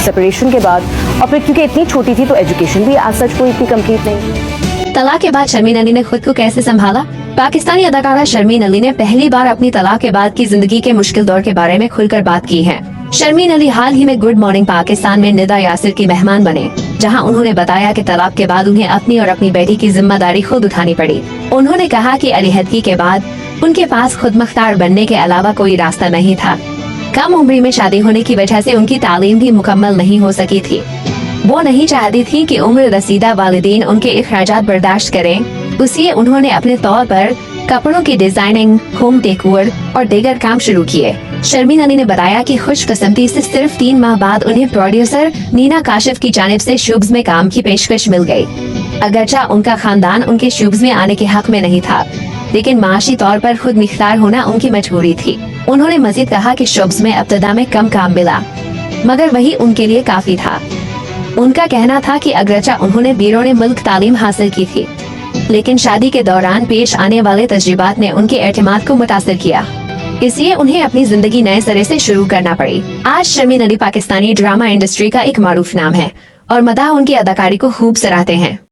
Separation के बाद, और फिर क्योंकि इतनी छोटी थी तो एजुकेशन भी आज सच कोई इतनी कंप्लीट नहीं। तलाक के बाद शर्मीन अली ने खुद को कैसे संभाला? पाकिस्तानी अदाकारा शर्मीन अली ने पहली बार अपनी तलाक के बाद की जिंदगी के मुश्किल दौर के बारे में खुलकर बात की है। शर्मीन अली हाल ही में गुड मॉर्निंग पाकिस्तान में निदा यासिर की मेहमान बने, जहां उन्होंने बताया कि तलाक के बाद उन्हें अपनी और अपनी बेटी की जिम्मेदारी खुद उठानी पड़ी। उन्होंने कहा कि अलहदगी के बाद उनके पास खुद मुख्तार बनने के अलावा कोई रास्ता नहीं था। कम उम्र में शादी होने की वजह से उनकी तालीम भी मुकम्मल नहीं हो सकी थी। वो नहीं चाहती थी कि उम्र रसीदा वालिदैन उनके अखराजात बर्दाश्त करें, इसलिए उन्होंने अपने तौर पर कपड़ों की डिजाइनिंग, होम डेकोर और दीगर काम शुरू किए। शर्मीन अली ने बताया कि खुशकिस्मती से सिर्फ 3 माह बाद उन्हें प्रोड्यूसर नीना काशिफ की जानिब से शूब्स में काम की पेशकश मिल गई। अगरचा उनका खानदान उनके शूब्स में आने के हक में नहीं था, लेकिन माशी तौर पर खुद मुख्तार होना उनकी मजबूरी थी। उन्होंने मजीद कहा कि शूब्स में इब्तिदा में कम काम मिला, मगर वही उनके लिए काफी था। उनका कहना था कि अगरचा उन्होंने बैरून मुल्क तालीम हासिल की थी, लेकिन शादी के दौरान पेश आने वाले तजुर्बात ने उनके एतमाद को मुतासिर किया, इसलिए उन्हें अपनी जिंदगी नए सिरे से शुरू करना पड़ी। आज शर्मीन अली पाकिस्तानी ड्रामा इंडस्ट्री का एक मारूफ नाम है और मदाह उनकी अदाकारी को खूब सराहते हैं।